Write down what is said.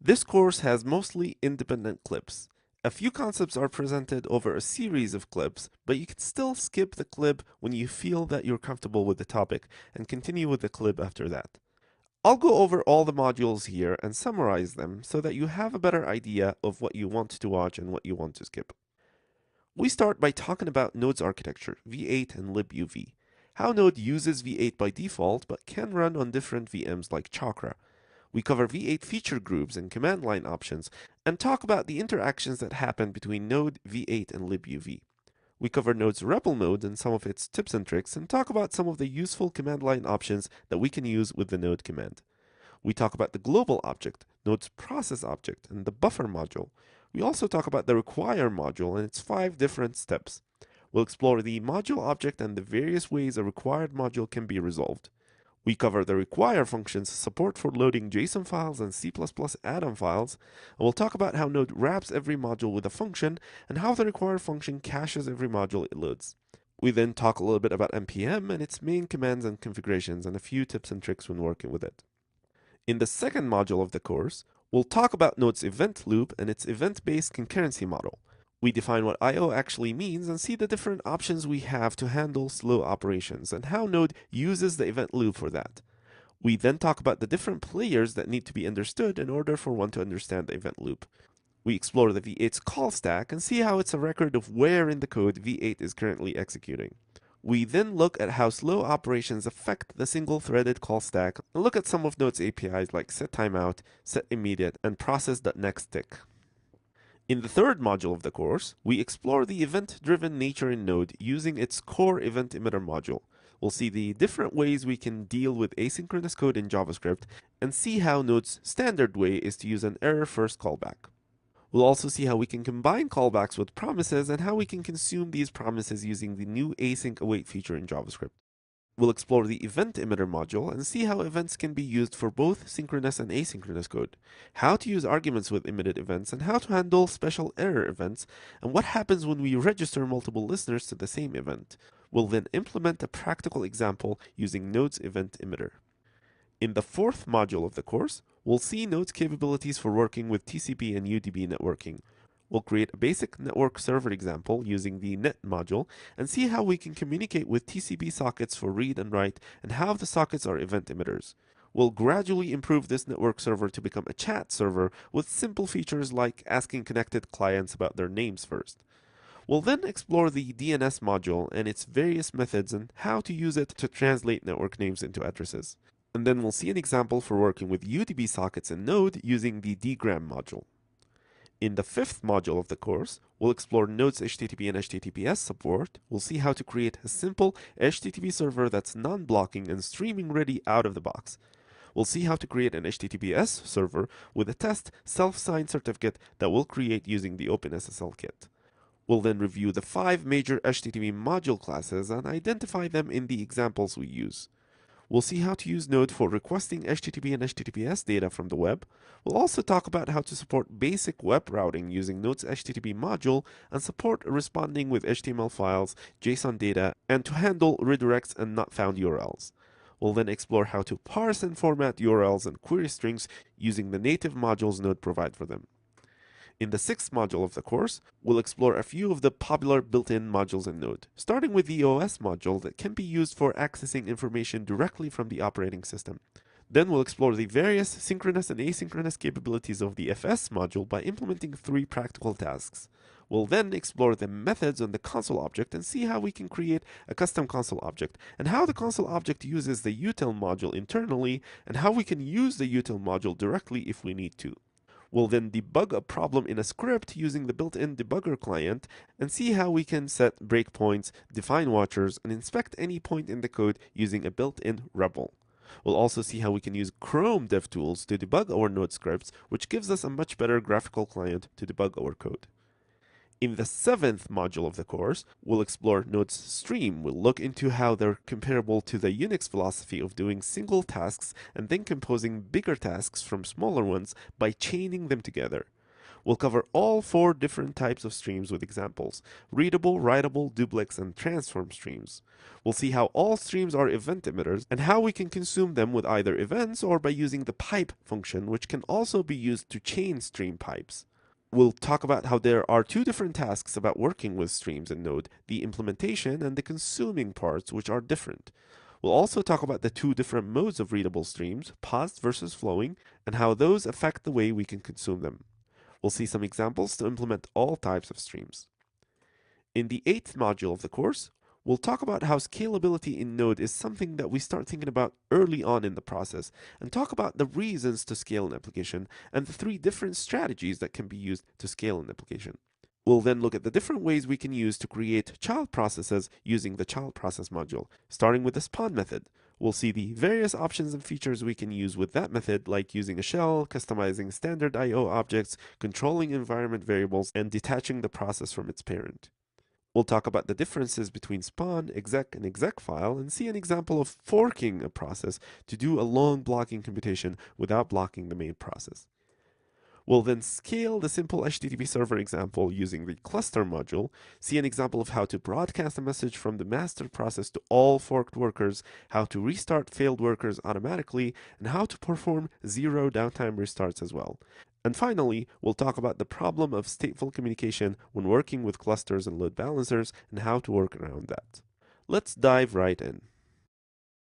This course has mostly independent clips. A few concepts are presented over a series of clips, but you can still skip the clip when you feel that you're comfortable with the topic and continue with the clip after that. I'll go over all the modules here and summarize them so that you have a better idea of what you want to watch and what you want to skip. We start by talking about Node's architecture, V8 and libuv, how Node uses V8 by default but can run on different VMs like Chakra. We cover V8 feature groups and command line options and talk about the interactions that happen between Node, V8, and libuv. We cover Node's REPL mode and some of its tips and tricks and talk about some of the useful command line options that we can use with the Node command. We talk about the global object, Node's process object, and the buffer module. We also talk about the require module and its 5 different steps. We'll explore the module object and the various ways a required module can be resolved. We cover the require function's support for loading JSON files and C++ add-on files, and we'll talk about how Node wraps every module with a function and how the require function caches every module it loads. We then talk a little bit about NPM and its main commands and configurations and a few tips and tricks when working with it. In the second module of the course, we'll talk about Node's event loop and its event-based concurrency model. We define what I/O actually means and see the different options we have to handle slow operations and how Node uses the event loop for that. We then talk about the different players that need to be understood in order for one to understand the event loop. We explore the V8's call stack and see how it's a record of where in the code V8 is currently executing. We then look at how slow operations affect the single-threaded call stack and look at some of Node's APIs like setTimeout, setImmediate, and process.nextTick. In the third module of the course, we explore the event-driven nature in Node using its core event emitter module. We'll see the different ways we can deal with asynchronous code in JavaScript and see how Node's standard way is to use an error-first callback. We'll also see how we can combine callbacks with promises and how we can consume these promises using the new async await feature in JavaScript. We'll explore the event emitter module and see how events can be used for both synchronous and asynchronous code, how to use arguments with emitted events, and how to handle special error events, and what happens when we register multiple listeners to the same event. We'll then implement a practical example using Node's event emitter. In the fourth module of the course, we'll see Node's capabilities for working with TCP and UDP networking. We'll create a basic network server example using the net module and see how we can communicate with TCP sockets for read and write and how the sockets are event emitters. We'll gradually improve this network server to become a chat server with simple features like asking connected clients about their names first. We'll then explore the DNS module and its various methods and how to use it to translate network names into addresses. And then we'll see an example for working with UDP sockets in Node using the dgram module. In the fifth module of the course, we'll explore Node's HTTP and HTTPS support. We'll see how to create a simple HTTP server that's non-blocking and streaming ready out of the box. We'll see how to create an HTTPS server with a test self-signed certificate that we'll create using the OpenSSL kit. We'll then review the 5 major HTTP module classes and identify them in the examples we use. We'll see how to use Node for requesting HTTP and HTTPS data from the web. We'll also talk about how to support basic web routing using Node's HTTP module and support responding with HTML files, JSON data, and to handle redirects and not found URLs. We'll then explore how to parse and format URLs and query strings using the native modules Node provides for them. In the sixth module of the course, we'll explore a few of the popular built-in modules in Node, starting with the OS module that can be used for accessing information directly from the operating system. Then we'll explore the various synchronous and asynchronous capabilities of the FS module by implementing 3 practical tasks. We'll then explore the methods on the console object and see how we can create a custom console object, and how the console object uses the util module internally, and how we can use the util module directly if we need to. We'll then debug a problem in a script using the built-in debugger client and see how we can set breakpoints, define watchers, and inspect any point in the code using a built-in REPL. We'll also see how we can use Chrome DevTools to debug our Node scripts, which gives us a much better graphical client to debug our code. In the 7th module of the course, we'll explore Node's stream. We'll look into how they're comparable to the Unix philosophy of doing single tasks and then composing bigger tasks from smaller ones by chaining them together. We'll cover all 4 different types of streams with examples: readable, writable, duplex, and transform streams. We'll see how all streams are event emitters and how we can consume them with either events or by using the pipe function, which can also be used to chain stream pipes. We'll talk about how there are 2 different tasks about working with streams in Node: the implementation and the consuming parts, which are different. We'll also talk about the 2 different modes of readable streams, paused versus flowing, and how those affect the way we can consume them. We'll see some examples to implement all types of streams. In the 8th module of the course, we'll talk about how scalability in Node is something that we start thinking about early on in the process, and talk about the reasons to scale an application and the 3 different strategies that can be used to scale an application. We'll then look at the different ways we can use to create child processes using the child process module, starting with the spawn method. We'll see the various options and features we can use with that method, like using a shell, customizing standard I/O objects, controlling environment variables, and detaching the process from its parent. We'll talk about the differences between spawn, exec, and exec file, and see an example of forking a process to do a long blocking computation without blocking the main process. We'll then scale the simple HTTP server example using the cluster module, see an example of how to broadcast a message from the master process to all forked workers, how to restart failed workers automatically, and how to perform 0 downtime restarts as well. And finally, we'll talk about the problem of stateful communication when working with clusters and load balancers and how to work around that. Let's dive right in.